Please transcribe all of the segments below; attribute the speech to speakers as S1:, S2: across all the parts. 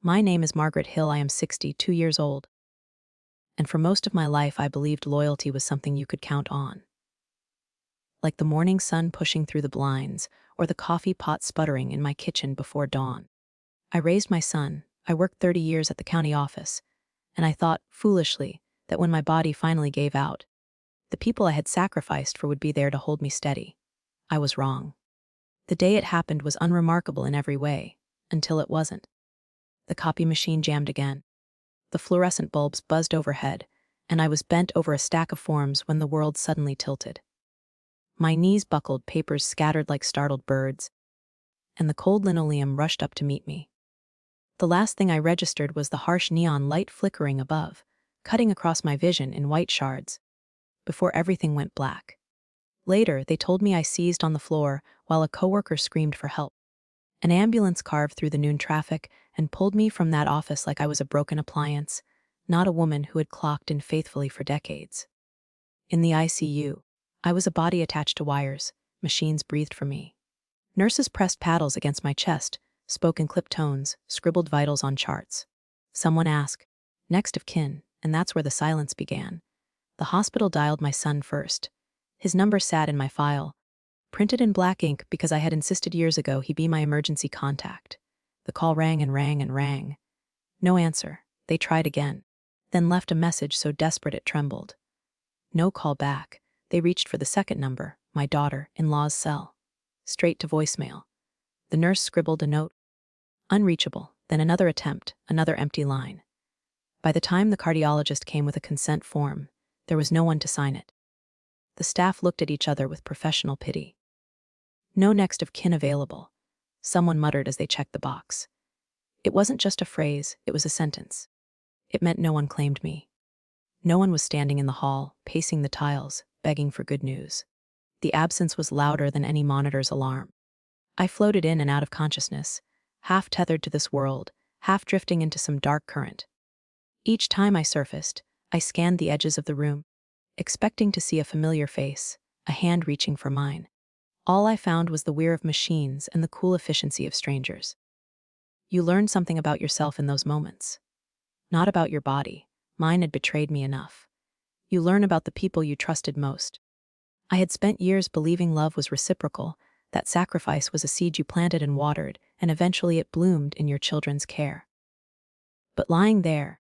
S1: My name is Margaret Hill. I am 62 years old. And for most of my life, I believed loyalty was something you could count on. Like the morning sun pushing through the blinds, or the coffee pot sputtering in my kitchen before dawn. I raised my son. I worked 30 years at the county office, and I thought, foolishly, that when my body finally gave out, the people I had sacrificed for would be there to hold me steady. I was wrong. The day it happened was unremarkable in every way, until it wasn't. The copy machine jammed again. The fluorescent bulbs buzzed overhead, and I was bent over a stack of forms when the world suddenly tilted. My knees buckled, papers scattered like startled birds, and the cold linoleum rushed up to meet me. The last thing I registered was the harsh neon light flickering above, cutting across my vision in white shards, before everything went black. Later, they told me I seized on the floor while a coworker screamed for help. An ambulance carved through the noon traffic and pulled me from that office like I was a broken appliance, not a woman who had clocked in faithfully for decades. In the ICU, I was a body attached to wires. Machines breathed for me. Nurses pressed paddles against my chest, spoke in clipped tones, scribbled vitals on charts. Someone asked, "Next of kin," and that's where the silence began. The hospital dialed my son first. His number sat in my file, printed in black ink because I had insisted years ago he be my emergency contact. The call rang and rang and rang. No answer. They tried again, then left a message so desperate it trembled. No call back. They reached for the second number, my daughter-in-law's cell. Straight to voicemail. The nurse scribbled a note. Unreachable. Then another attempt, another empty line. By the time the cardiologist came with a consent form, there was no one to sign it. The staff looked at each other with professional pity. No next of kin available, someone muttered as they checked the box. It wasn't just a phrase, it was a sentence. It meant no one claimed me. No one was standing in the hall, pacing the tiles, begging for good news. The absence was louder than any monitor's alarm. I floated in and out of consciousness, half tethered to this world, half drifting into some dark current. Each time I surfaced, I scanned the edges of the room, expecting to see a familiar face, a hand reaching for mine. All I found was the whir of machines and the cool efficiency of strangers. You learn something about yourself in those moments. Not about your body. Mine had betrayed me enough. You learn about the people you trusted most. I had spent years believing love was reciprocal, that sacrifice was a seed you planted and watered, and eventually it bloomed in your children's care. But lying there,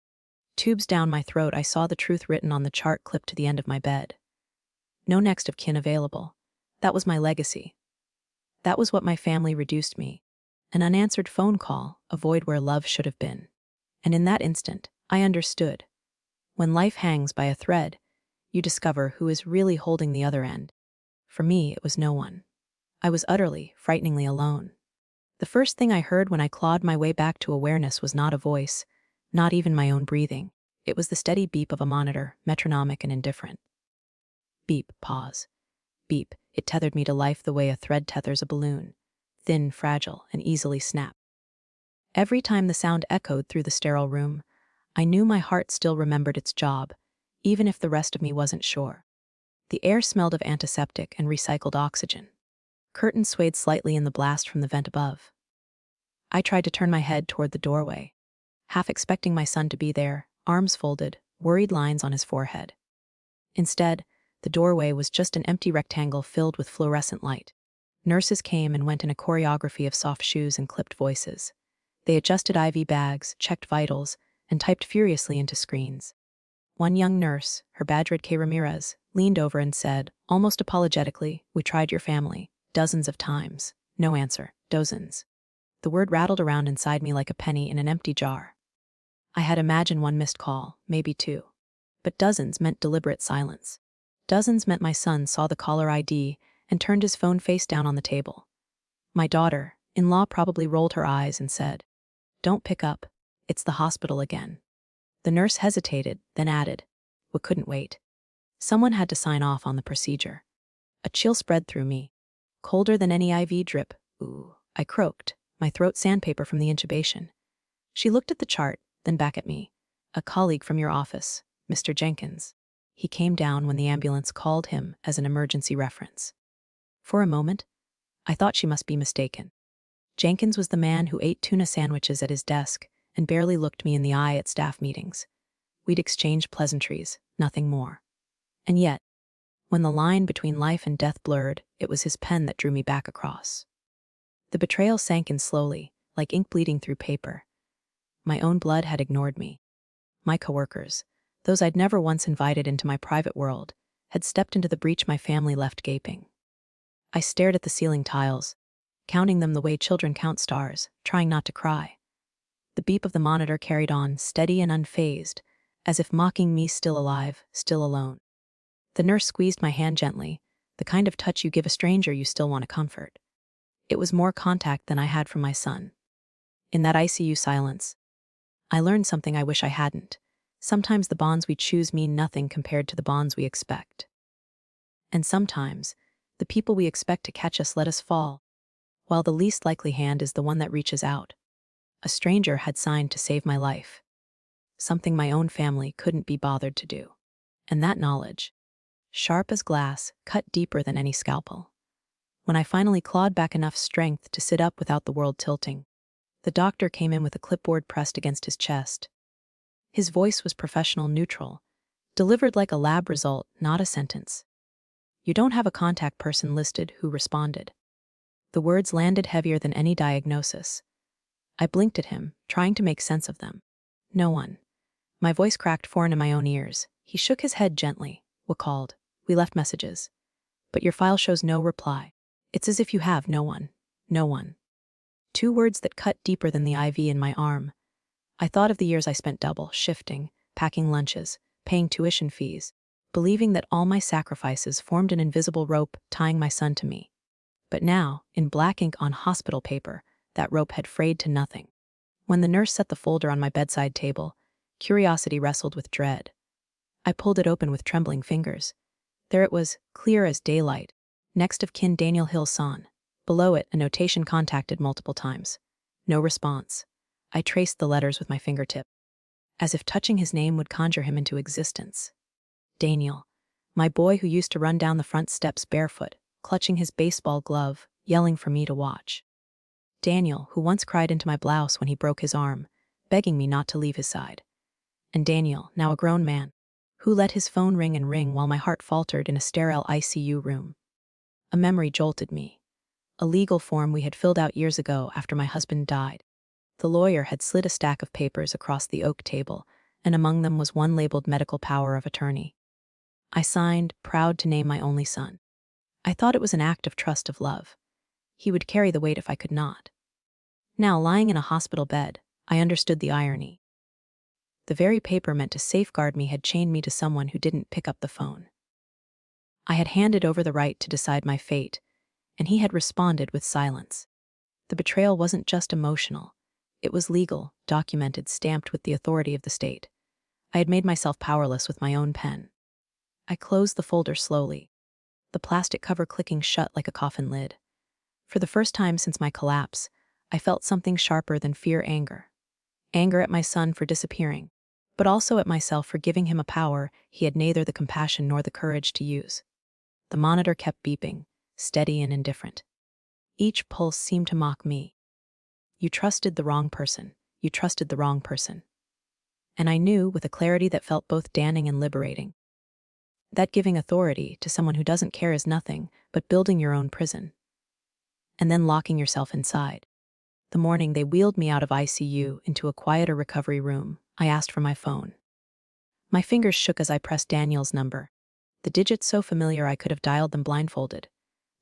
S1: tubes down my throat, I saw the truth written on the chart clipped to the end of my bed. No next of kin available. That was my legacy. That was what my family reduced me. An unanswered phone call, a void where love should have been. And in that instant, I understood. When life hangs by a thread, you discover who is really holding the other end. For me, it was no one. I was utterly, frighteningly alone. The first thing I heard when I clawed my way back to awareness was not a voice, not even my own breathing. It was the steady beep of a monitor, metronomic and indifferent. Beep, pause. Beep, it tethered me to life the way a thread tethers a balloon, thin, fragile, and easily snapped. Every time the sound echoed through the sterile room, I knew my heart still remembered its job, even if the rest of me wasn't sure. The air smelled of antiseptic and recycled oxygen. Curtains swayed slightly in the blast from the vent above. I tried to turn my head toward the doorway, half expecting my son to be there, arms folded, worried lines on his forehead. Instead, the doorway was just an empty rectangle filled with fluorescent light. Nurses came and went in a choreography of soft shoes and clipped voices. They adjusted IV bags, checked vitals, and typed furiously into screens. One young nurse, her badge read K. Ramirez, leaned over and said, almost apologetically, "We tried your family, dozens of times. No answer, dozens." The word rattled around inside me like a penny in an empty jar. I had imagined one missed call, maybe two. But dozens meant deliberate silence. Dozens meant my son saw the caller ID and turned his phone face down on the table. My daughter-in-law probably rolled her eyes and said, "Don't pick up. It's the hospital again." The nurse hesitated, then added, "We couldn't wait." Someone had to sign off on the procedure. A chill spread through me, colder than any IV drip. "Ooh," I croaked, my throat sandpaper from the intubation. She looked at the chart, then back at me. "A colleague from your office, Mr. Jenkins. He came down when the ambulance called him as an emergency reference." For a moment, I thought she must be mistaken. Jenkins was the man who ate tuna sandwiches at his desk and barely looked me in the eye at staff meetings. We'd exchanged pleasantries, nothing more. And yet, when the line between life and death blurred, it was his pen that drew me back across. The betrayal sank in slowly, like ink bleeding through paper. My own blood had ignored me. My coworkers, those I'd never once invited into my private world, had stepped into the breach my family left gaping. I stared at the ceiling tiles, counting them the way children count stars, trying not to cry. The beep of the monitor carried on, steady and unfazed, as if mocking me still alive, still alone. The nurse squeezed my hand gently, the kind of touch you give a stranger you still want to comfort. It was more contact than I had from my son. In that ICU silence, I learned something I wish I hadn't. Sometimes the bonds we choose mean nothing compared to the bonds we expect. And sometimes, the people we expect to catch us let us fall, while the least likely hand is the one that reaches out. A stranger had signed to save my life, something my own family couldn't be bothered to do. And that knowledge, sharp as glass, cut deeper than any scalpel. When I finally clawed back enough strength to sit up without the world tilting, the doctor came in with a clipboard pressed against his chest. His voice was professional, neutral, delivered like a lab result, not a sentence. "You don't have a contact person listed," who responded. The words landed heavier than any diagnosis. I blinked at him, trying to make sense of them. "No one." My voice cracked foreign in my own ears. He shook his head gently. "We called. We left messages. But your file shows no reply. It's as if you have no one. No one." Two words that cut deeper than the IV in my arm. I thought of the years I spent double shifting, packing lunches, paying tuition fees, believing that all my sacrifices formed an invisible rope tying my son to me. But now, in black ink on hospital paper, that rope had frayed to nothing. When the nurse set the folder on my bedside table, curiosity wrestled with dread. I pulled it open with trembling fingers. There it was, clear as daylight, next of kin Daniel Hill-san. Below it, a notation contacted multiple times. No response. I traced the letters with my fingertip, as if touching his name would conjure him into existence. Daniel, my boy who used to run down the front steps barefoot, clutching his baseball glove, yelling for me to watch. Daniel, who once cried into my blouse when he broke his arm, begging me not to leave his side. And Daniel, now a grown man, who let his phone ring and ring while my heart faltered in a sterile ICU room. A memory jolted me. A legal form we had filled out years ago after my husband died. The lawyer had slid a stack of papers across the oak table, and among them was one labeled medical power of attorney. I signed, proud to name my only son. I thought it was an act of trust, of love. He would carry the weight if I could not. Now, lying in a hospital bed, I understood the irony. The very paper meant to safeguard me had chained me to someone who didn't pick up the phone. I had handed over the right to decide my fate, and he had responded with silence. The betrayal wasn't just emotional. It was legal, documented, stamped with the authority of the state. I had made myself powerless with my own pen. I closed the folder slowly, the plastic cover clicking shut like a coffin lid. For the first time since my collapse, I felt something sharper than fear, anger. Anger at my son for disappearing, but also at myself for giving him a power he had neither the compassion nor the courage to use. The monitor kept beeping, steady and indifferent. Each pulse seemed to mock me. "You trusted the wrong person. You trusted the wrong person." And I knew, with a clarity that felt both damning and liberating, that giving authority to someone who doesn't care is nothing but building your own prison, and then locking yourself inside. The morning they wheeled me out of ICU into a quieter recovery room, I asked for my phone. My fingers shook as I pressed Daniel's number, the digits so familiar I could have dialed them blindfolded.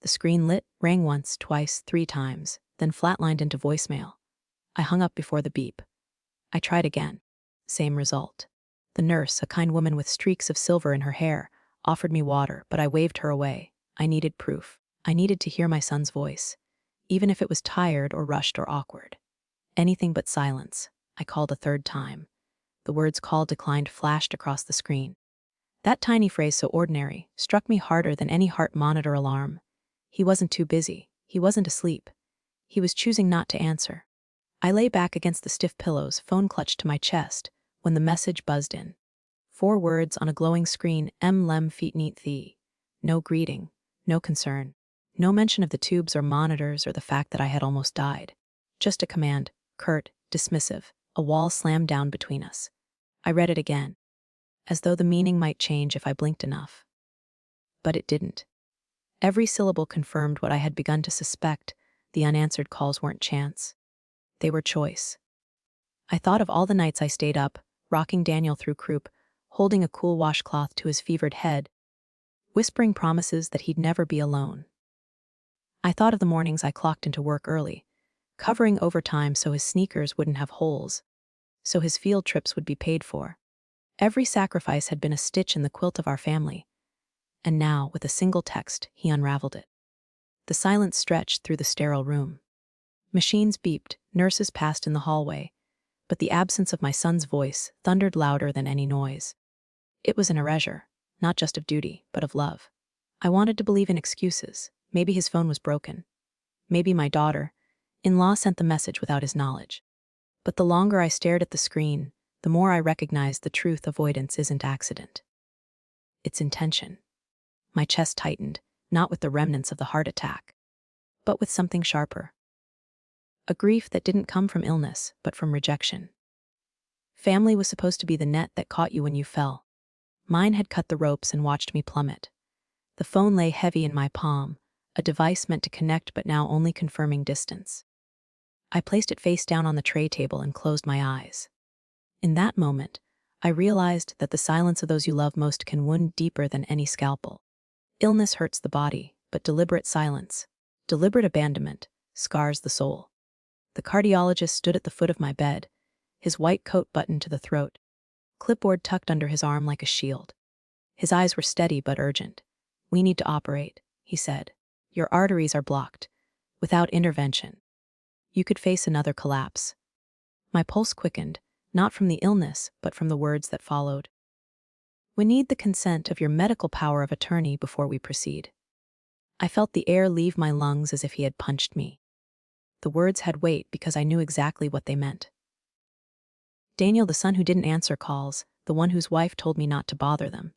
S1: The screen lit, rang once, twice, 3 times, then flatlined into voicemail. I hung up before the beep. I tried again. Same result. The nurse, a kind woman with streaks of silver in her hair, offered me water, but I waved her away. I needed proof. I needed to hear my son's voice, even if it was tired or rushed or awkward. Anything but silence. I called a 3rd time. The words "call declined" flashed across the screen. That tiny phrase, so ordinary, struck me harder than any heart monitor alarm. He wasn't too busy. He wasn't asleep. He was choosing not to answer. I lay back against the stiff pillows, phone clutched to my chest, when the message buzzed in. 4 words on a glowing screen: lem feet neat thee. No greeting, no concern, no mention of the tubes or monitors or the fact that I had almost died. Just a command, curt, dismissive, A wall slammed down between us. I read it again, as though the meaning might change if I blinked enough. But it didn't. Every syllable confirmed what I had begun to suspect: the unanswered calls weren't chance. They were choice. I thought of all the nights I stayed up, rocking Daniel through croup, holding a cool washcloth to his fevered head, whispering promises that he'd never be alone. I thought of the mornings I clocked into work early, covering overtime so his sneakers wouldn't have holes, so his field trips would be paid for. Every sacrifice had been a stitch in the quilt of our family, and now, with a single text, he unraveled it. The silence stretched through the sterile room. Machines beeped, nurses passed in the hallway, but the absence of my son's voice thundered louder than any noise. It was an erasure, not just of duty, but of love. I wanted to believe in excuses. Maybe his phone was broken. Maybe my daughter-in-law sent the message without his knowledge. But the longer I stared at the screen, the more I recognized the truth: avoidance isn't accident. It's intention. My chest tightened, not with the remnants of the heart attack, but with something sharper. A grief that didn't come from illness, but from rejection. Family was supposed to be the net that caught you when you fell. Mine had cut the ropes and watched me plummet. The phone lay heavy in my palm, a device meant to connect but now only confirming distance. I placed it face down on the tray table and closed my eyes. In that moment, I realized that the silence of those you love most can wound deeper than any scalpel. Illness hurts the body, but deliberate silence, deliberate abandonment, scars the soul. The cardiologist stood at the foot of my bed, his white coat buttoned to the throat, clipboard tucked under his arm like a shield. His eyes were steady but urgent. "We need to operate," he said. "Your arteries are blocked. Without intervention, you could face another collapse." My pulse quickened, not from the illness, but from the words that followed. "We need the consent of your medical power of attorney before we proceed." I felt the air leave my lungs as if he had punched me. The words had weight because I knew exactly what they meant. Daniel, the son who didn't answer calls, the one whose wife told me not to bother them.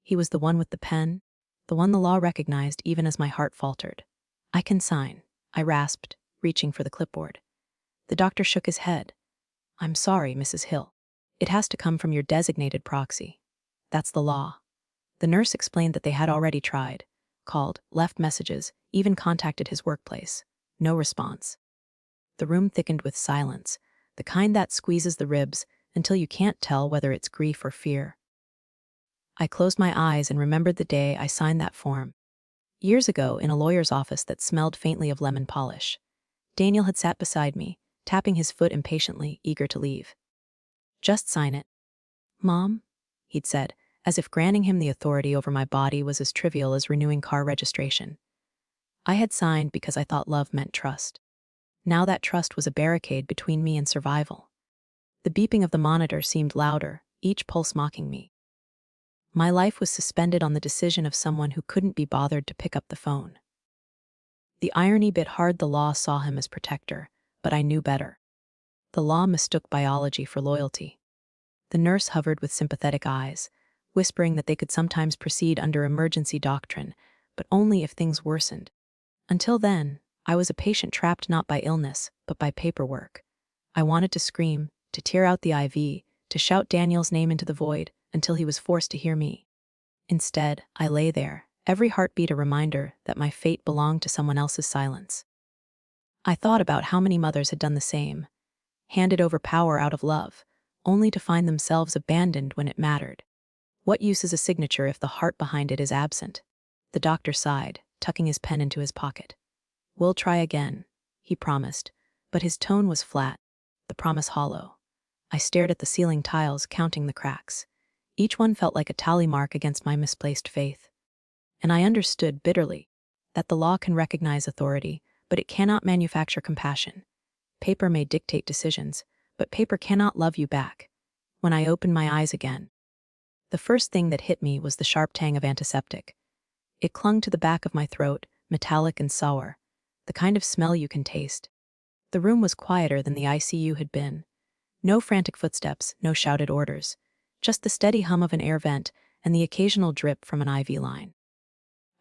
S1: He was the one with the pen, the one the law recognized even as my heart faltered. "I can sign," I rasped, reaching for the clipboard. The doctor shook his head. "I'm sorry, Mrs. Hill. It has to come from your designated proxy. That's the law." The nurse explained that they had already tried, called, left messages, even contacted his workplace. No response. The room thickened with silence, the kind that squeezes the ribs until you can't tell whether it's grief or fear. I closed my eyes and remembered the day I signed that form. Years ago, in a lawyer's office that smelled faintly of lemon polish. Daniel had sat beside me, tapping his foot impatiently, eager to leave. "Just sign it, Mom," he'd said, as if granting him the authority over my body was as trivial as renewing car registration. I had signed because I thought love meant trust. Now that trust was a barricade between me and survival. The beeping of the monitor seemed louder, each pulse mocking me. My life was suspended on the decision of someone who couldn't be bothered to pick up the phone. The irony bit hard. The law saw him as protector, but I knew better. The law mistook biology for loyalty. The nurse hovered with sympathetic eyes, whispering that they could sometimes proceed under emergency doctrine, but only if things worsened. Until then, I was a patient trapped not by illness, but by paperwork. I wanted to scream, to tear out the IV, to shout Daniel's name into the void, until he was forced to hear me. Instead, I lay there, every heartbeat a reminder that my fate belonged to someone else's silence. I thought about how many mothers had done the same, handed over power out of love, only to find themselves abandoned when it mattered. What use is a signature if the heart behind it is absent? The doctor sighed, tucking his pen into his pocket. "We'll try again," he promised, but his tone was flat, the promise hollow. I stared at the ceiling tiles, counting the cracks. Each one felt like a tally mark against my misplaced faith. And I understood bitterly that the law can recognize authority, but it cannot manufacture compassion. Paper may dictate decisions, but paper cannot love you back. When I opened my eyes again, the first thing that hit me was the sharp tang of antiseptic. It clung to the back of my throat, metallic and sour, the kind of smell you can taste. The room was quieter than the ICU had been. No frantic footsteps, no shouted orders, just the steady hum of an air vent and the occasional drip from an IV line.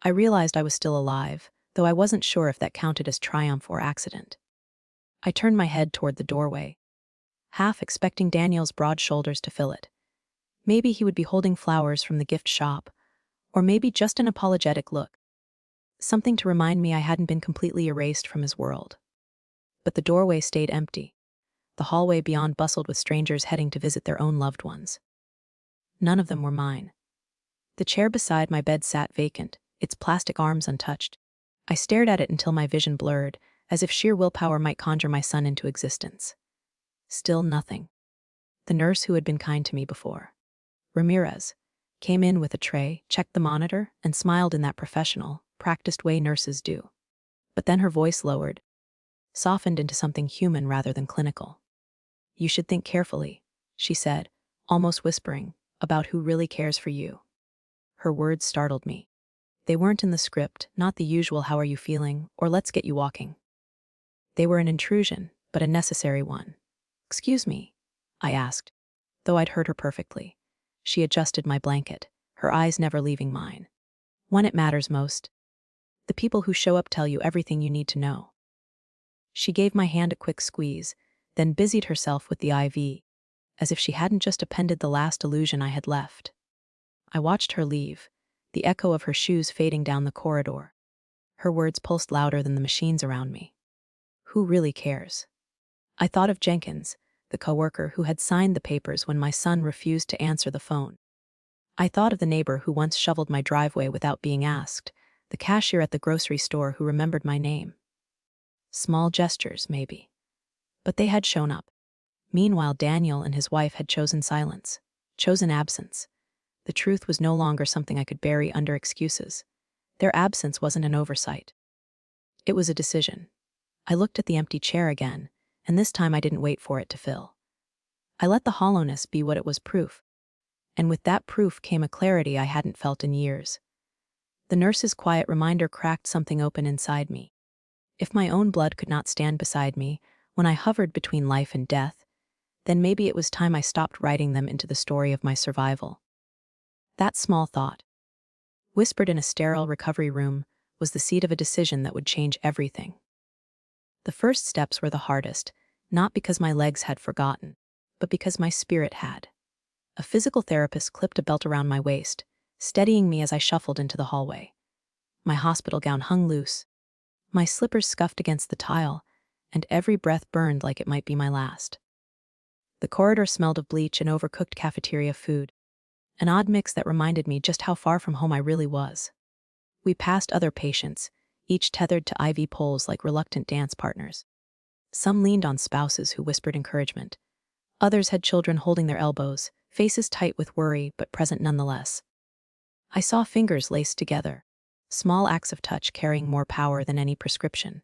S1: I realized I was still alive, though I wasn't sure if that counted as triumph or accident. I turned my head toward the doorway. half expecting Daniel's broad shoulders to fill it. Maybe he would be holding flowers from the gift shop, or maybe just an apologetic look. Something to remind me I hadn't been completely erased from his world. But the doorway stayed empty. The hallway beyond bustled with strangers heading to visit their own loved ones. None of them were mine. The chair beside my bed sat vacant, its plastic arms untouched. I stared at it until my vision blurred, as if sheer willpower might conjure my son into existence. Still nothing. The nurse who had been kind to me before, Ramirez, came in with a tray, checked the monitor, and smiled in that professional, practiced way nurses do. But then her voice lowered, softened into something human rather than clinical. "You should think carefully," she said, almost whispering, "about who really cares for you." Her words startled me. They weren't in the script, not the usual "how are you feeling" or "let's get you walking." They were an intrusion, but a necessary one. "Excuse me?" I asked, though I'd heard her perfectly. She adjusted my blanket, her eyes never leaving mine. "When it matters most. The people who show up tell you everything you need to know." She gave my hand a quick squeeze, then busied herself with the IV, as if she hadn't just appended the last illusion I had left. I watched her leave, the echo of her shoes fading down the corridor. Her words pulsed louder than the machines around me. Who really cares? I thought of Jenkins, the coworker who had signed the papers when my son refused to answer the phone. I thought of the neighbor who once shoveled my driveway without being asked, the cashier at the grocery store who remembered my name. Small gestures, maybe. But they had shown up. Meanwhile, Daniel and his wife had chosen silence, chosen absence. The truth was no longer something I could bury under excuses. Their absence wasn't an oversight. It was a decision. I looked at the empty chair again, and this time I didn't wait for it to fill. I let the hollowness be what it was, proof. And with that proof came a clarity I hadn't felt in years. The nurse's quiet reminder cracked something open inside me. If my own blood could not stand beside me when I hovered between life and death, then maybe it was time I stopped writing them into the story of my survival. That small thought, whispered in a sterile recovery room, was the seed of a decision that would change everything. The first steps were the hardest, not because my legs had forgotten, but because my spirit had. A physical therapist clipped a belt around my waist, steadying me as I shuffled into the hallway. My hospital gown hung loose. My slippers scuffed against the tile, and every breath burned like it might be my last. The corridor smelled of bleach and overcooked cafeteria food, an odd mix that reminded me just how far from home I really was. We passed other patients, each tethered to IV poles like reluctant dance partners. Some leaned on spouses who whispered encouragement. Others had children holding their elbows, faces tight with worry but present nonetheless. I saw fingers laced together, small acts of touch carrying more power than any prescription.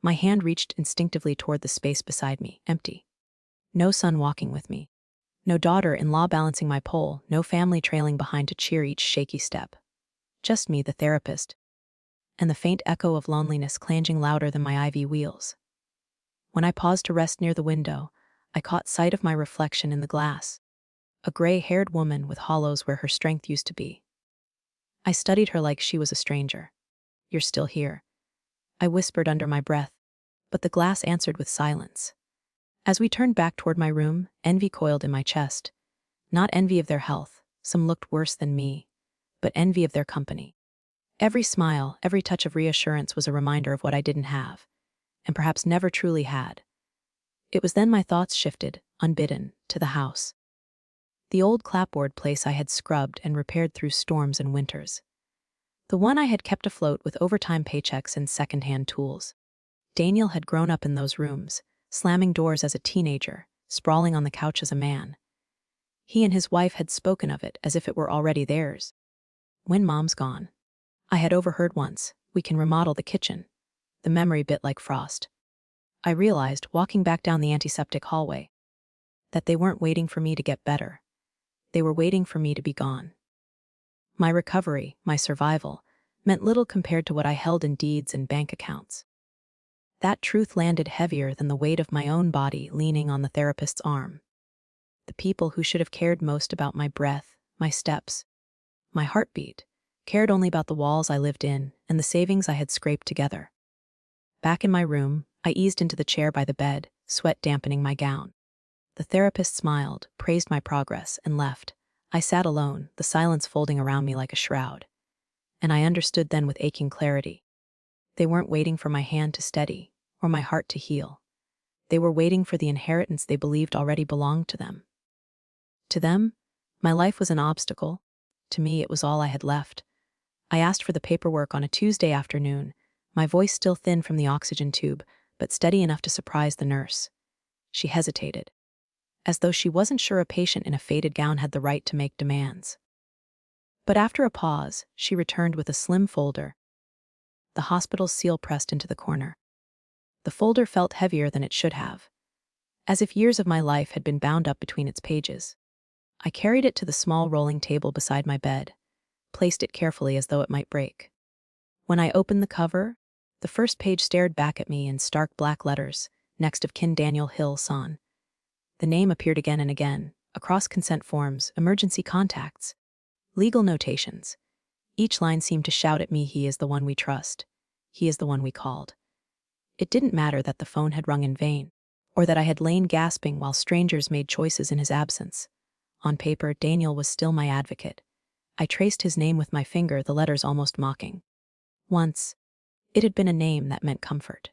S1: My hand reached instinctively toward the space beside me, empty. No son walking with me. No daughter-in-law balancing my pole, no family trailing behind to cheer each shaky step. Just me, the therapist, and the faint echo of loneliness clanging louder than my IV wheels. When I paused to rest near the window, I caught sight of my reflection in the glass, a gray-haired woman with hollows where her strength used to be. I studied her like she was a stranger. "You're still here," I whispered under my breath, but the glass answered with silence. As we turned back toward my room, envy coiled in my chest. Not envy of their health, some looked worse than me, but envy of their company. Every smile, every touch of reassurance was a reminder of what I didn't have, and perhaps never truly had. It was then my thoughts shifted, unbidden, to the house. The old clapboard place I had scrubbed and repaired through storms and winters. The one I had kept afloat with overtime paychecks and second-hand tools. Daniel had grown up in those rooms, slamming doors as a teenager, sprawling on the couch as a man. He and his wife had spoken of it as if it were already theirs. "When Mom's gone," I had overheard once, "we can remodel the kitchen." The memory bit like frost. I realized, walking back down the antiseptic hallway, that they weren't waiting for me to get better. They were waiting for me to be gone. My recovery, my survival, meant little compared to what I held in deeds and bank accounts. That truth landed heavier than the weight of my own body leaning on the therapist's arm. The people who should have cared most about my breath, my steps, my heartbeat, cared only about the walls I lived in and the savings I had scraped together. Back in my room, I eased into the chair by the bed, sweat dampening my gown. The therapist smiled, praised my progress, and left. I sat alone, the silence folding around me like a shroud. And I understood then with aching clarity. They weren't waiting for my hand to steady, or my heart to heal. They were waiting for the inheritance they believed already belonged to them. To them, my life was an obstacle. To me, it was all I had left. I asked for the paperwork on a Tuesday afternoon, my voice still thin from the oxygen tube, but steady enough to surprise the nurse. She hesitated, as though she wasn't sure a patient in a faded gown had the right to make demands. But after a pause, she returned with a slim folder, the hospital's seal pressed into the corner. The folder felt heavier than it should have, as if years of my life had been bound up between its pages. I carried it to the small rolling table beside my bed, placed it carefully as though it might break. When I opened the cover, the first page stared back at me in stark black letters, next of kin Daniel Hill Son. The name appeared again and again, across consent forms, emergency contacts, legal notations. Each line seemed to shout at me, he is the one we trust. He is the one we called. It didn't matter that the phone had rung in vain, or that I had lain gasping while strangers made choices in his absence. On paper, Daniel was still my advocate. I traced his name with my finger, the letters almost mocking. Once, it had been a name that meant comfort.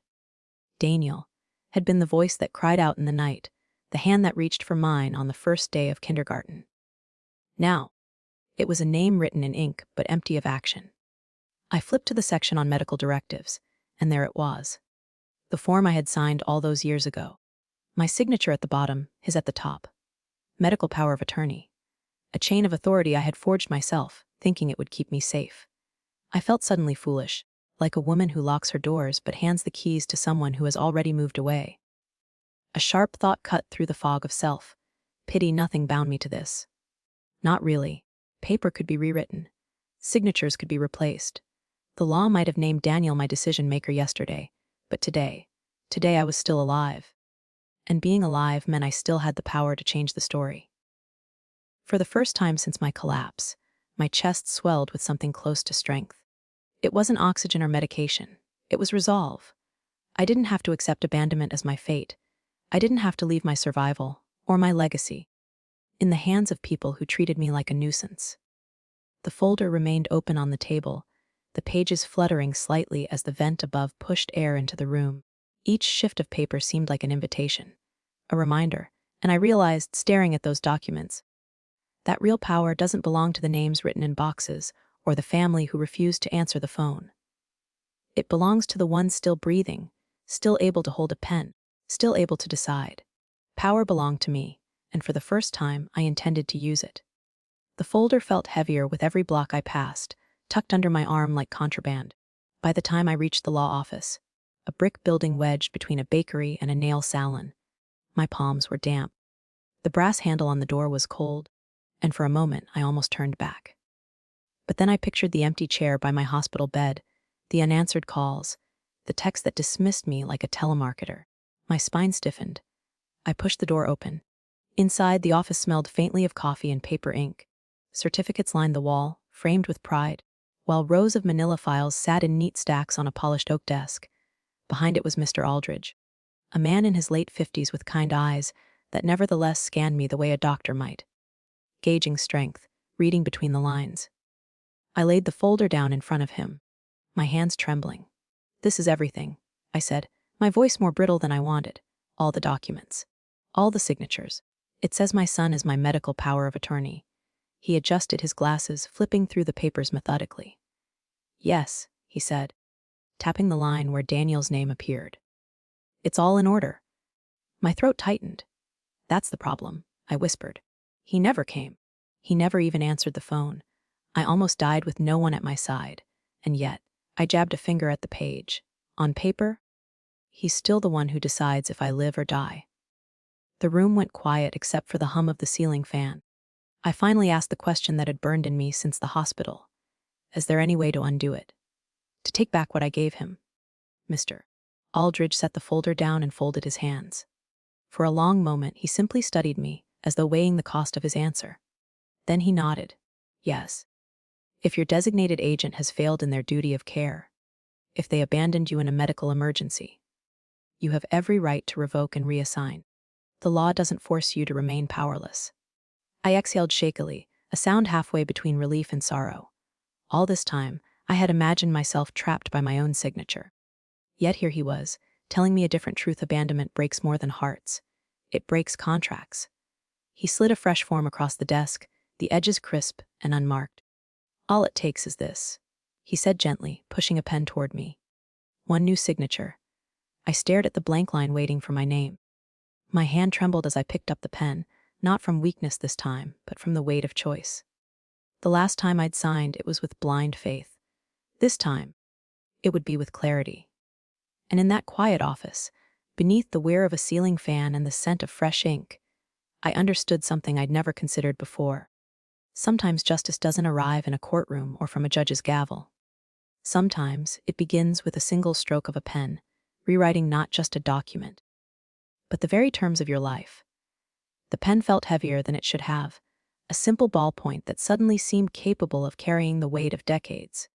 S1: Daniel had been the voice that cried out in the night, the hand that reached for mine on the first day of kindergarten. Now, it was a name written in ink but empty of action. I flipped to the section on medical directives, and there it was. The form I had signed all those years ago. My signature at the bottom, his at the top. Medical power of attorney. A chain of authority I had forged myself, thinking it would keep me safe. I felt suddenly foolish, like a woman who locks her doors but hands the keys to someone who has already moved away. A sharp thought cut through the fog of self. Pity, nothing bound me to this. Not really. Paper could be rewritten. Signatures could be replaced. The law might have named Daniel my decision-maker yesterday, but today I was still alive. And being alive meant I still had the power to change the story. For the first time since my collapse, my chest swelled with something close to strength. It wasn't oxygen or medication. It was resolve. I didn't have to accept abandonment as my fate. I didn't have to leave my survival, or my legacy, in the hands of people who treated me like a nuisance. The folder remained open on the table, the pages fluttering slightly as the vent above pushed air into the room. Each shift of paper seemed like an invitation, a reminder, and I realized, staring at those documents, that real power doesn't belong to the names written in boxes or the family who refused to answer the phone. It belongs to the one still breathing, still able to hold a pen, still able to decide. Power belonged to me, and for the first time I intended to use it. The folder felt heavier with every block I passed, tucked under my arm like contraband. By the time I reached the law office, a brick building wedged between a bakery and a nail salon, my palms were damp. The brass handle on the door was cold, and for a moment I almost turned back. But then I pictured the empty chair by my hospital bed, the unanswered calls, the text that dismissed me like a telemarketer. My spine stiffened. I pushed the door open. Inside, the office smelled faintly of coffee and paper ink. Certificates lined the wall, framed with pride, while rows of manila files sat in neat stacks on a polished oak desk. Behind it was Mr. Aldridge, a man in his late 50s with kind eyes that nevertheless scanned me the way a doctor might, gauging strength, reading between the lines. I laid the folder down in front of him, my hands trembling. "This is everything," I said, my voice more brittle than I wanted. "All the documents. All the signatures. It says my son is my medical power of attorney." He adjusted his glasses, flipping through the papers methodically. "Yes," he said, tapping the line where Daniel's name appeared. "It's all in order." My throat tightened. "That's the problem," I whispered. "He never came. He never even answered the phone. I almost died with no one at my side. And yet, I jabbed a finger at the page. On paper, he's still the one who decides if I live or die." The room went quiet except for the hum of the ceiling fan. I finally asked the question that had burned in me since the hospital. Is there any way to undo it? To take back what I gave him? Mr. Aldridge set the folder down and folded his hands. For a long moment, he simply studied me, as though weighing the cost of his answer. Then he nodded. "Yes. If your designated agent has failed in their duty of care, if they abandoned you in a medical emergency, you have every right to revoke and reassign. The law doesn't force you to remain powerless. I exhaled shakily, a sound halfway between relief and sorrow. All this time, I had imagined myself trapped by my own signature. Yet here he was, telling me a different truth. Abandonment breaks more than hearts. It breaks contracts. He slid a fresh form across the desk, the edges crisp and unmarked. All it takes is this, he said gently, pushing a pen toward me. One new signature. I stared at the blank line waiting for my name. My hand trembled as I picked up the pen, not from weakness this time, but from the weight of choice. The last time I'd signed, it was with blind faith. This time, it would be with clarity. And in that quiet office, beneath the whir of a ceiling fan and the scent of fresh ink, I understood something I'd never considered before. Sometimes justice doesn't arrive in a courtroom or from a judge's gavel. Sometimes it begins with a single stroke of a pen, rewriting not just a document, but the very terms of your life. The pen felt heavier than it should have, a simple ballpoint that suddenly seemed capable of carrying the weight of decades.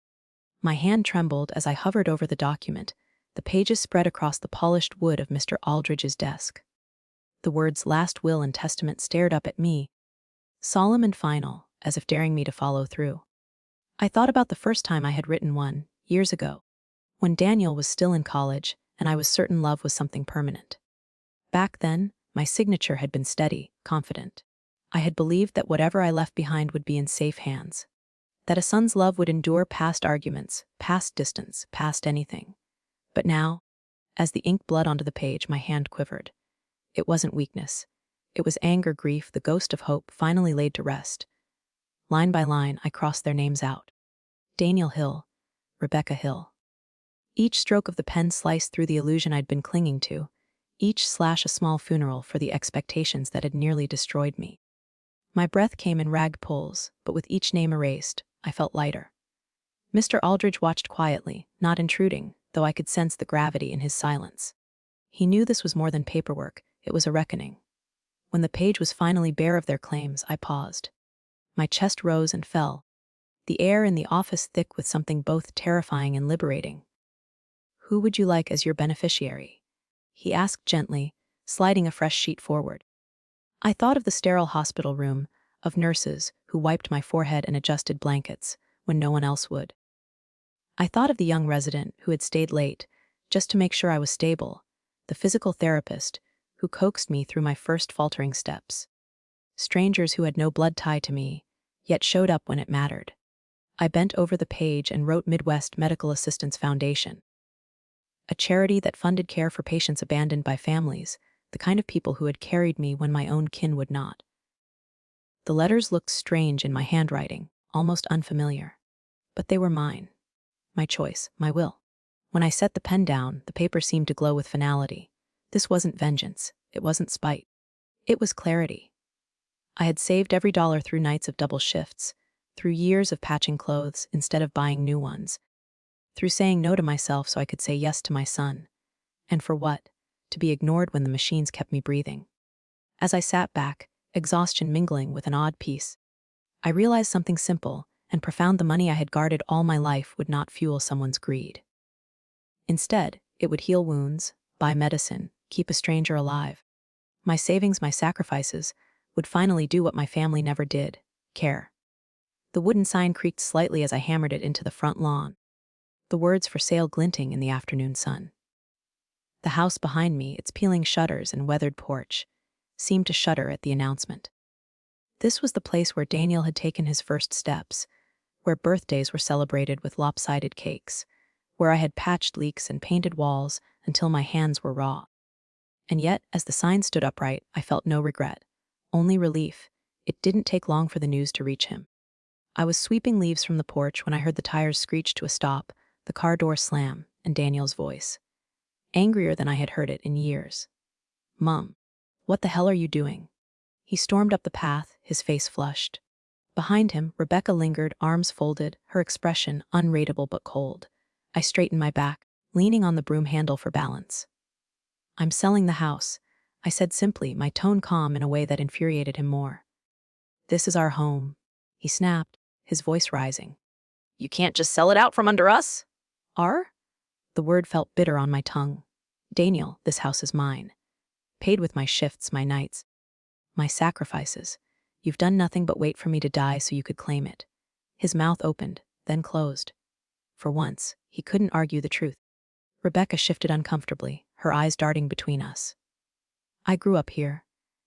S1: My hand trembled as I hovered over the document, the pages spread across the polished wood of Mr. Aldridge's desk. The words last will and testament stared up at me, solemn and final, as if daring me to follow through. I thought about the first time I had written one, years ago, when Daniel was still in college and I was certain love was something permanent. Back then, my signature had been steady, confident. I had believed that whatever I left behind would be in safe hands, that a son's love would endure past arguments, past distance, past anything. But now, as the ink bled onto the page, my hand quivered. It wasn't weakness. It was anger, grief, the ghost of hope finally laid to rest. Line by line, I crossed their names out. Daniel Hill, Rebecca Hill. Each stroke of the pen sliced through the illusion I'd been clinging to, each slash a small funeral for the expectations that had nearly destroyed me. My breath came in ragged pulls, but with each name erased, I felt lighter. Mr. Aldridge watched quietly, not intruding, though I could sense the gravity in his silence. He knew this was more than paperwork, it was a reckoning. When the page was finally bare of their claims, I paused. My chest rose and fell, the air in the office thick with something both terrifying and liberating. "Who would you like as your beneficiary?" he asked gently, sliding a fresh sheet forward. I thought of the sterile hospital room, of nurses who wiped my forehead and adjusted blankets when no one else would. I thought of the young resident who had stayed late, just to make sure I was stable, the physical therapist who coaxed me through my first faltering steps. Strangers who had no blood tie to me, yet showed up when it mattered. I bent over the page and wrote Midwest Medical Assistance Foundation, a charity that funded care for patients abandoned by families, the kind of people who had carried me when my own kin would not. The letters looked strange in my handwriting, almost unfamiliar. But they were mine. My choice, my will. When I set the pen down, the paper seemed to glow with finality. This wasn't vengeance. It wasn't spite. It was clarity. I had saved every dollar through nights of double shifts, through years of patching clothes instead of buying new ones, through saying no to myself so I could say yes to my son. And for what? To be ignored when the machines kept me breathing. As I sat back, exhaustion mingling with an odd peace, I realized something simple and profound: the money I had guarded all my life would not fuel someone's greed. Instead, it would heal wounds, buy medicine, keep a stranger alive. My savings, my sacrifices, would finally do what my family never did: care. The wooden sign creaked slightly as I hammered it into the front lawn, the words "for sale" glinting in the afternoon sun. The house behind me, its peeling shutters and weathered porch, seemed to shudder at the announcement. This was the place where Daniel had taken his first steps, where birthdays were celebrated with lopsided cakes, where I had patched leaks and painted walls until my hands were raw. And yet, as the sign stood upright, I felt no regret, only relief. It didn't take long for the news to reach him. I was sweeping leaves from the porch when I heard the tires screech to a stop, the car door slam, and Daniel's voice, angrier than I had heard it in years. "Mom, what the hell are you doing?" He stormed up the path, his face flushed. Behind him, Rebecca lingered, arms folded, her expression unreadable but cold. I straightened my back, leaning on the broom handle for balance. "I'm selling the house," I said simply, my tone calm in a way that infuriated him more. "This is our home," he snapped, his voice rising. "You can't just sell it out from under us?" "Our?" The word felt bitter on my tongue. "Daniel, this house is mine. paid with my shifts, my nights, my sacrifices. You've done nothing but wait for me to die so you could claim it. His mouth opened, then closed. For once, he couldn't argue the truth. Rebecca shifted uncomfortably, her eyes darting between us. I grew up here.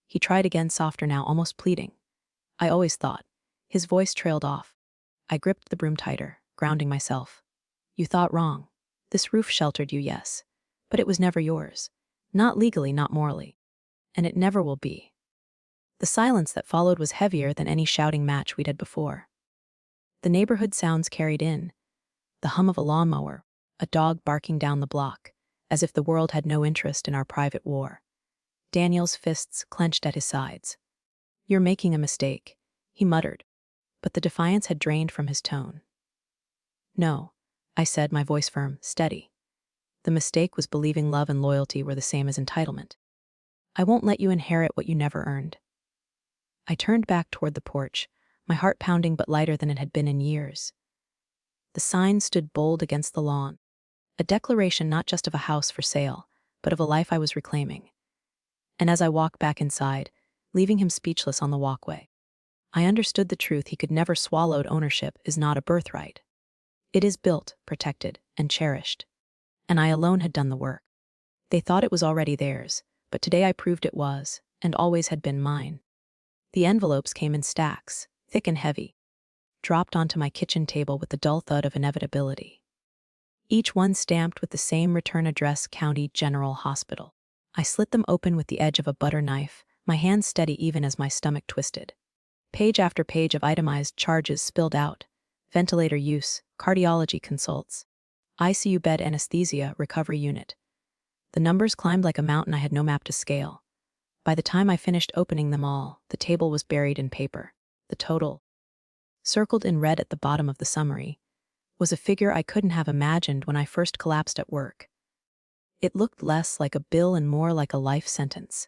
S1: He tried again, softer now, almost pleading. I always thought. His voice trailed off. I gripped the broom tighter, grounding myself. You thought wrong. This roof sheltered you, yes. But it was never yours. Not legally, not morally. And it never will be. The silence that followed was heavier than any shouting match we'd had before. The neighborhood sounds carried in. The hum of a lawnmower, a dog barking down the block, as if the world had no interest in our private war. Daniel's fists clenched at his sides. You're making a mistake, he muttered, but the defiance had drained from his tone. No, I said, my voice firm, steady. The mistake was believing love and loyalty were the same as entitlement. I won't let you inherit what you never earned. I turned back toward the porch, my heart pounding but lighter than it had been in years. The sign stood bold against the lawn, a declaration not just of a house for sale, but of a life I was reclaiming. And as I walked back inside, leaving him speechless on the walkway, I understood the truth he could never swallow. Ownership is not a birthright. It is built, protected, and cherished. And I alone had done the work. They thought it was already theirs, but today I proved it was, and always had been mine. The envelopes came in stacks, thick and heavy, dropped onto my kitchen table with the dull thud of inevitability. Each one stamped with the same return address, County General Hospital. I slit them open with the edge of a butter knife, my hands steady even as my stomach twisted. Page after page of itemized charges spilled out. Ventilator use, cardiology consults, ICU bed, anesthesia, recovery unit. The numbers climbed like a mountain I had no map to scale. By the time I finished opening them all, the table was buried in paper. The total, circled in red at the bottom of the summary, was a figure I couldn't have imagined when I first collapsed at work. It looked less like a bill and more like a life sentence.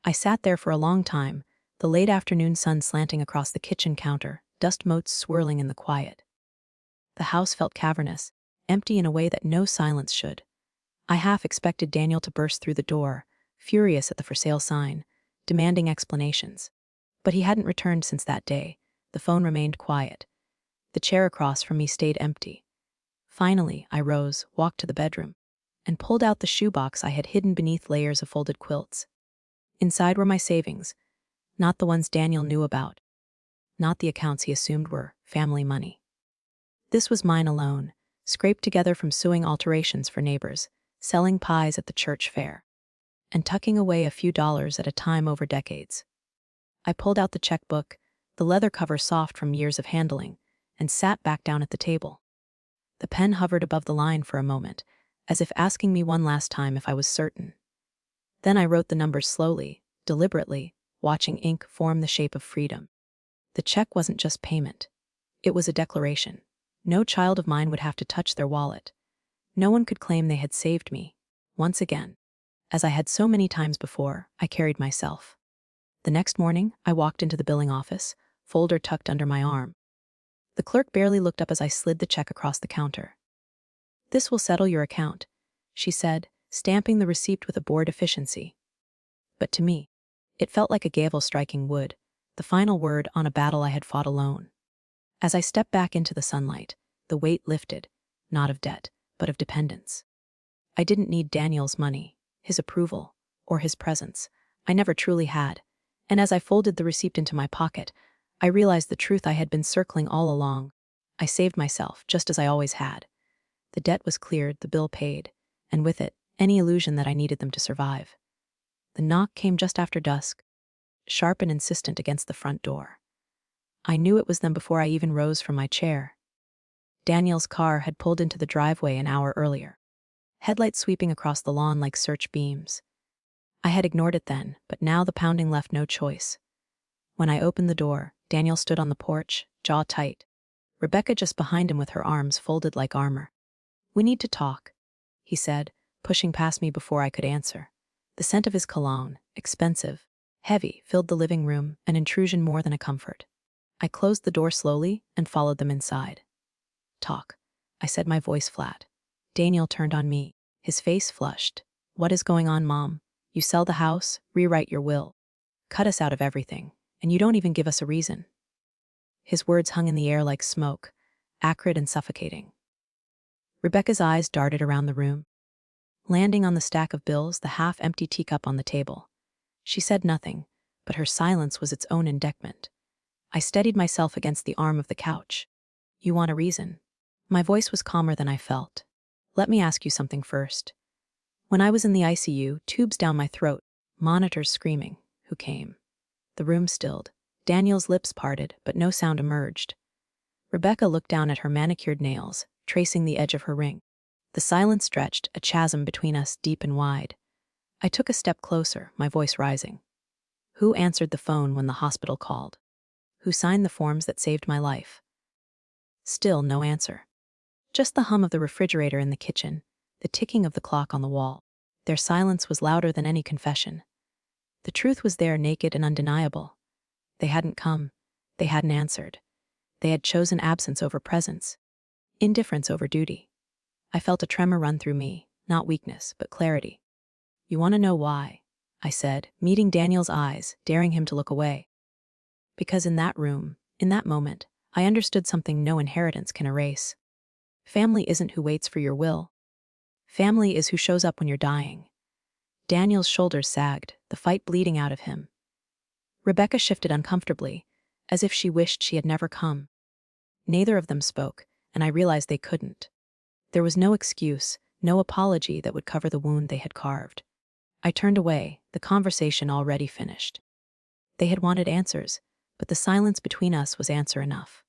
S1: I sat there for a long time, the late afternoon sun slanting across the kitchen counter, dust motes swirling in the quiet. The house felt cavernous, empty in a way that no silence should. I half expected Daniel to burst through the door, furious at the for sale sign, demanding explanations. But he hadn't returned since that day. The phone remained quiet. The chair across from me stayed empty. Finally, I rose, walked to the bedroom, and pulled out the shoebox I had hidden beneath layers of folded quilts. Inside were my savings, not the ones Daniel knew about, not the accounts he assumed were family money. This was mine alone, scraped together from sewing alterations for neighbors, selling pies at the church fair, and tucking away a few dollars at a time over decades. I pulled out the checkbook, the leather cover soft from years of handling, and sat back down at the table. The pen hovered above the line for a moment, as if asking me one last time if I was certain. Then I wrote the numbers slowly, deliberately, watching ink form the shape of freedom. The check wasn't just payment. It was a declaration. No child of mine would have to touch their wallet. No one could claim they had saved me. Once again, as I had so many times before, I carried myself. The next morning, I walked into the billing office, folder tucked under my arm. The clerk barely looked up as I slid the check across the counter. "This will settle your account," she said, stamping the receipt with a bored efficiency. But to me, it felt like a gavel striking wood, the final word on a battle I had fought alone. As I stepped back into the sunlight, the weight lifted, not of debt, but of dependence. I didn't need Daniel's money, his approval, or his presence. I never truly had, and as I folded the receipt into my pocket, I realized the truth I had been circling all along. I saved myself, just as I always had. The debt was cleared, the bill paid, and with it, any illusion that I needed them to survive. The knock came just after dusk, sharp and insistent against the front door. I knew it was them before I even rose from my chair. Daniel's car had pulled into the driveway an hour earlier, headlights sweeping across the lawn like search beams. I had ignored it then, but now the pounding left no choice. When I opened the door, Daniel stood on the porch, jaw tight. Rebecca just behind him with her arms folded like armor. "We need to talk," he said, pushing past me before I could answer. The scent of his cologne, expensive, heavy, filled the living room, an intrusion more than a comfort. I closed the door slowly and followed them inside. "Talk," I said, my voice flat. Daniel turned on me, his face flushed. "What is going on, Mom? You sell the house, rewrite your will, cut us out of everything, and you don't even give us a reason. His words hung in the air like smoke, acrid and suffocating. Rebecca's eyes darted around the room, landing on the stack of bills, the half-empty teacup on the table. She said nothing, but her silence was its own indictment. I steadied myself against the arm of the couch. You want a reason? My voice was calmer than I felt. Let me ask you something first. When I was in the ICU, tubes down my throat, monitors screaming. Who came? The room stilled. Daniel's lips parted, but no sound emerged. Rebecca looked down at her manicured nails, tracing the edge of her ring. The silence stretched, a chasm between us deep and wide. I took a step closer, my voice rising. Who answered the phone when the hospital called? Who signed the forms that saved my life? Still no answer. Just the hum of the refrigerator in the kitchen, the ticking of the clock on the wall. Their silence was louder than any confession. The truth was there, naked and undeniable. They hadn't come. They hadn't answered. They had chosen absence over presence, indifference over duty. I felt a tremor run through me, not weakness, but clarity. You want to know why? I said, meeting Daniel's eyes, daring him to look away. Because in that room, in that moment, I understood something no inheritance can erase. Family isn't who waits for your will. Family is who shows up when you're dying. Daniel's shoulders sagged, the fight bleeding out of him. Rebecca shifted uncomfortably, as if she wished she had never come. Neither of them spoke, and I realized they couldn't. There was no excuse, no apology that would cover the wound they had carved. I turned away, the conversation already finished. They had wanted answers, but the silence between us was answer enough.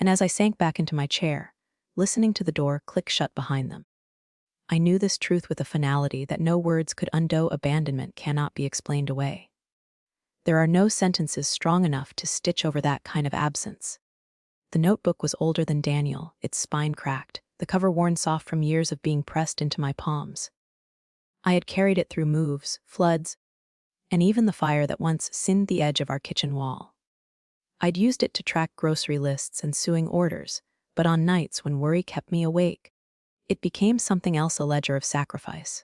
S1: And as I sank back into my chair, listening to the door click shut behind them, I knew this truth with a finality that no words could undo. Abandonment cannot be explained away. There are no sentences strong enough to stitch over that kind of absence. The notebook was older than Daniel, its spine cracked, the cover worn soft from years of being pressed into my palms. I had carried it through moves, floods, and even the fire that once sinned the edge of our kitchen wall. I'd used it to track grocery lists and suing orders, but on nights when worry kept me awake, it became something else, a ledger of sacrifice.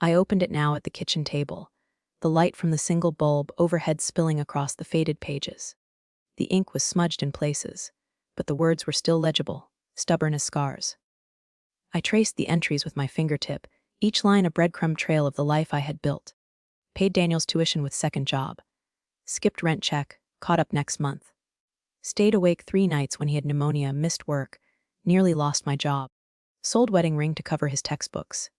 S1: I opened it now at the kitchen table, the light from the single bulb overhead spilling across the faded pages. The ink was smudged in places, but the words were still legible, stubborn as scars. I traced the entries with my fingertip, each line a breadcrumb trail of the life I had built. Paid Daniel's tuition with second job. Skipped rent check, caught up next month. Stayed awake 3 nights when he had pneumonia, missed work, nearly lost my job. Sold wedding ring to cover his textbooks.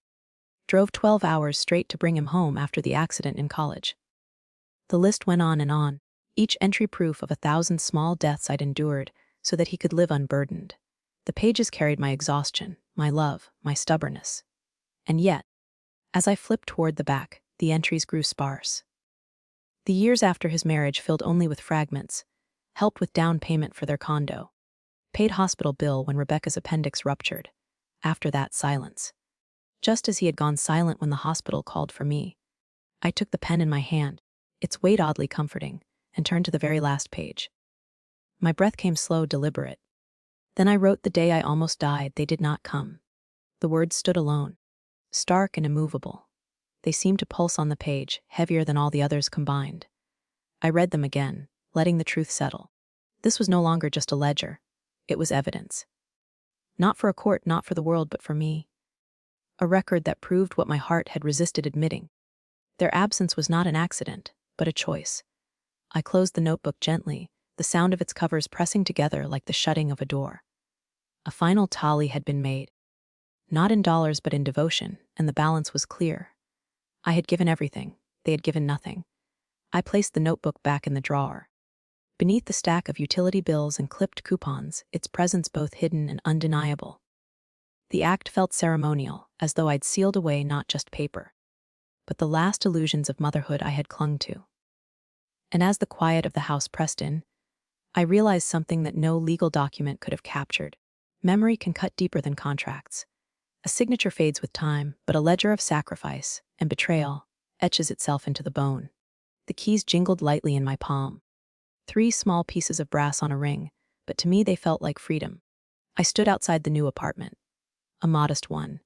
S1: Drove 12 hours straight to bring him home after the accident in college. The list went on and on, each entry proof of 1,000 small deaths I'd endured so that he could live unburdened. The pages carried my exhaustion, my love, my stubbornness. And yet, as I flipped toward the back, the entries grew sparse. The years after his marriage filled only with fragments, helped with down payment for their condo. Paid hospital bill when Rebecca's appendix ruptured. After that, silence. Just as he had gone silent when the hospital called for me. I took the pen in my hand, its weight oddly comforting, and turned to the very last page. My breath came slow, deliberate. Then I wrote the day I almost died. They did not come. The words stood alone, stark and immovable. They seemed to pulse on the page, heavier than all the others combined. I read them again, letting the truth settle. This was no longer just a ledger. It was evidence. Not for a court, not for the world, but for me. A record that proved what my heart had resisted admitting. Their absence was not an accident, but a choice. I closed the notebook gently, the sound of its covers pressing together like the shutting of a door. A final tally had been made. Not in dollars, but in devotion, and the balance was clear. I had given everything. They had given nothing. I placed the notebook back in the drawer. Beneath the stack of utility bills and clipped coupons, its presence both hidden and undeniable. The act felt ceremonial, as though I'd sealed away not just paper, but the last illusions of motherhood I had clung to. And as the quiet of the house pressed in, I realized something that no legal document could have captured. Memory can cut deeper than contracts. A signature fades with time, but a ledger of sacrifice and betrayal etches itself into the bone. The keys jingled lightly in my palm. 3 small pieces of brass on a ring, but to me they felt like freedom. I stood outside the new apartment. A modest one.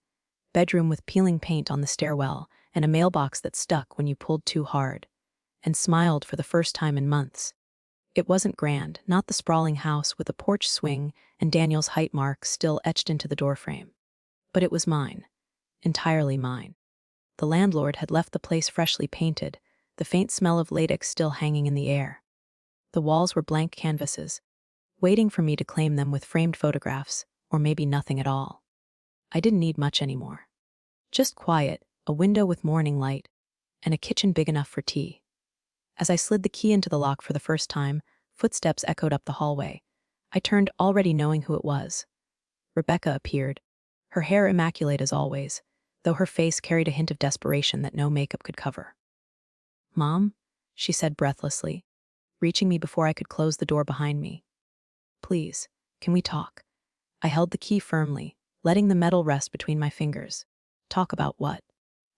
S1: Bedroom with peeling paint on the stairwell and a mailbox that stuck when you pulled too hard, and smiled for the first time in months. It wasn't grand, not the sprawling house with a porch swing and Daniel's height mark still etched into the doorframe. But it was mine, entirely mine. The landlord had left the place freshly painted, the faint smell of latex still hanging in the air. The walls were blank canvases, waiting for me to claim them with framed photographs, or maybe nothing at all. I didn't need much anymore. Just quiet, a window with morning light, and a kitchen big enough for tea. As I slid the key into the lock for the first time, footsteps echoed up the hallway. I turned, already knowing who it was. Rebecca appeared, her hair immaculate as always, though her face carried a hint of desperation that no makeup could cover. "Mom?" she said breathlessly, reaching me before I could close the door behind me. "Please, can we talk?" I held the key firmly, letting the metal rest between my fingers. "Talk about what?"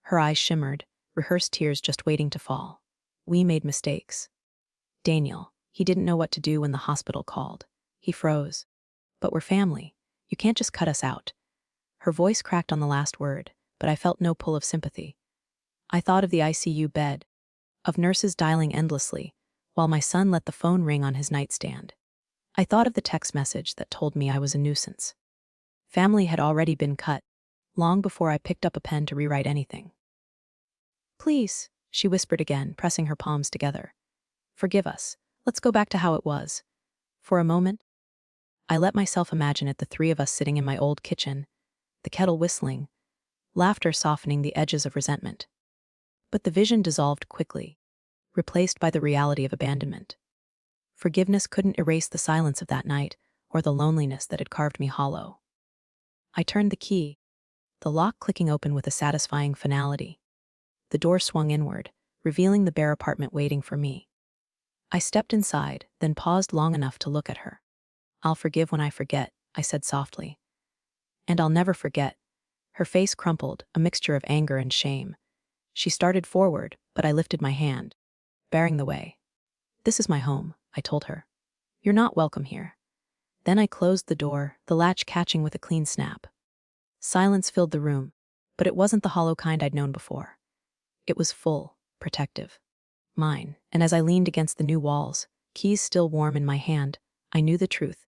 S1: Her eyes shimmered, rehearsed tears just waiting to fall. "We made mistakes. Daniel, he didn't know what to do when the hospital called. He froze. But we're family. You can't just cut us out." Her voice cracked on the last word, but I felt no pull of sympathy. I thought of the ICU bed, of nurses dialing endlessly, while my son let the phone ring on his nightstand. I thought of the text message that told me I was a nuisance. Family had already been cut, long before I picked up a pen to rewrite anything. "Please," she whispered again, pressing her palms together. "Forgive us. Let's go back to how it was." For a moment, I let myself imagine it, the three of us sitting in my old kitchen, the kettle whistling, laughter softening the edges of resentment. But the vision dissolved quickly, replaced by the reality of abandonment. Forgiveness couldn't erase the silence of that night or the loneliness that had carved me hollow. I turned the key, the lock clicking open with a satisfying finality. The door swung inward, revealing the bare apartment waiting for me. I stepped inside, then paused long enough to look at her. "I'll forgive when I forget," I said softly. "And I'll never forget." Her face crumpled, a mixture of anger and shame. She started forward, but I lifted my hand, barring the way. "This is my home," I told her. "You're not welcome here." Then I closed the door, the latch catching with a clean snap. Silence filled the room, but it wasn't the hollow kind I'd known before. It was full, protective. Mine, and as I leaned against the new walls, keys still warm in my hand, I knew the truth.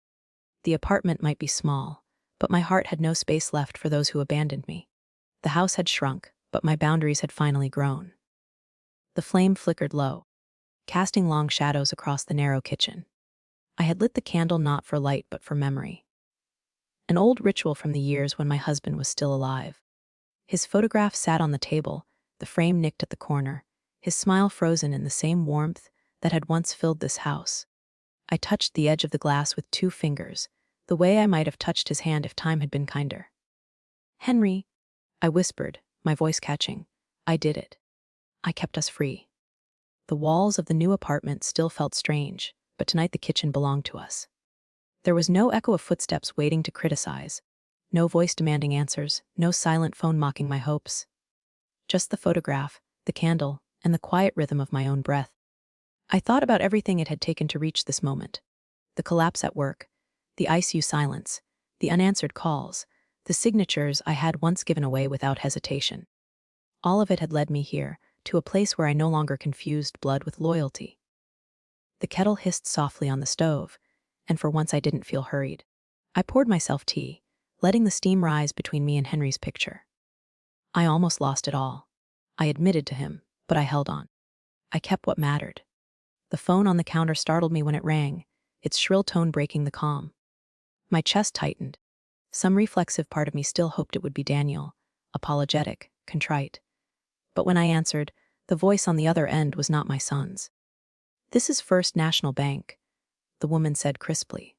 S1: The apartment might be small, but my heart had no space left for those who abandoned me. The house had shrunk, but my boundaries had finally grown. The flame flickered low, casting long shadows across the narrow kitchen. I had lit the candle not for light but for memory. An old ritual from the years when my husband was still alive. His photograph sat on the table, the frame nicked at the corner, his smile frozen in the same warmth that had once filled this house. I touched the edge of the glass with 2 fingers, the way I might have touched his hand if time had been kinder. "Henry," I whispered, my voice catching. "I did it. I kept us free." The walls of the new apartment still felt strange, but tonight the kitchen belonged to us. There was no echo of footsteps waiting to criticize, no voice demanding answers, no silent phone mocking my hopes. Just the photograph, the candle, and the quiet rhythm of my own breath. I thought about everything it had taken to reach this moment. The collapse at work, the ICU silence, the unanswered calls, the signatures I had once given away without hesitation. All of it had led me here, to a place where I no longer confused blood with loyalty. The kettle hissed softly on the stove, and for once I didn't feel hurried. I poured myself tea, letting the steam rise between me and Henry's picture. I almost lost it all. I admitted to him, but I held on. I kept what mattered. The phone on the counter startled me when it rang, its shrill tone breaking the calm. My chest tightened. Some reflexive part of me still hoped it would be Daniel, apologetic, contrite. But when I answered, the voice on the other end was not my son's. "This is First National Bank," the woman said crisply.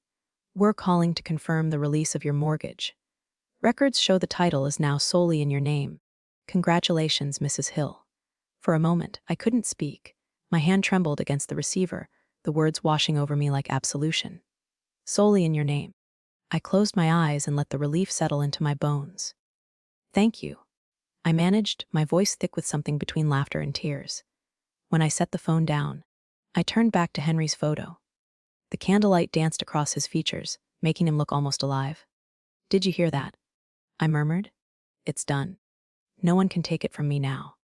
S1: "We're calling to confirm the release of your mortgage. Records show the title is now solely in your name. Congratulations, Mrs. Hill." For a moment, I couldn't speak. My hand trembled against the receiver, the words washing over me like absolution. "Solely in your name." I closed my eyes and let the relief settle into my bones. "Thank you," I managed, my voice thick with something between laughter and tears. When I set the phone down, I turned back to Henry's photo. The candlelight danced across his features, making him look almost alive. "Did you hear that?" I murmured. "It's done. No one can take it from me now."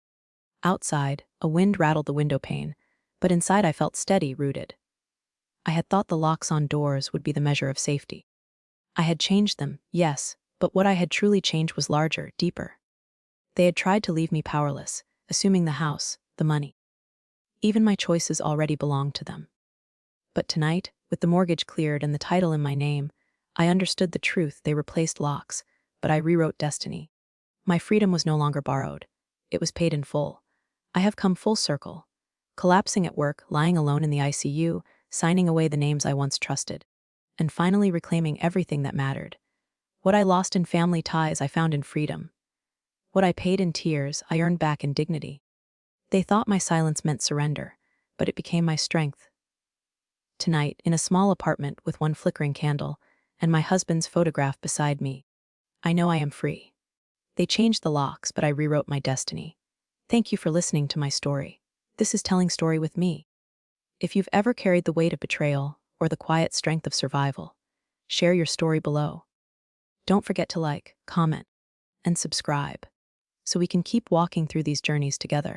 S1: Outside, a wind rattled the window pane, but inside I felt steady, rooted. I had thought the locks on doors would be the measure of safety. I had changed them, yes, but what I had truly changed was larger, deeper. They had tried to leave me powerless, assuming the house, the money. Even my choices already belonged to them. But tonight, with the mortgage cleared and the title in my name, I understood the truth. They replaced locks, but I rewrote destiny. My freedom was no longer borrowed. It was paid in full. I have come full circle. Collapsing at work, lying alone in the ICU, signing away the names I once trusted, and finally reclaiming everything that mattered. What I lost in family ties, I found in freedom. What I paid in tears, I earned back in dignity. They thought my silence meant surrender, but it became my strength. Tonight, in a small apartment with one flickering candle, and my husband's photograph beside me, I know I am free. They changed the locks, but I rewrote my destiny. Thank you for listening to my story. This is Telling Story with me. If you've ever carried the weight of betrayal or the quiet strength of survival, share your story below. Don't forget to like, comment, and subscribe so we can keep walking through these journeys together.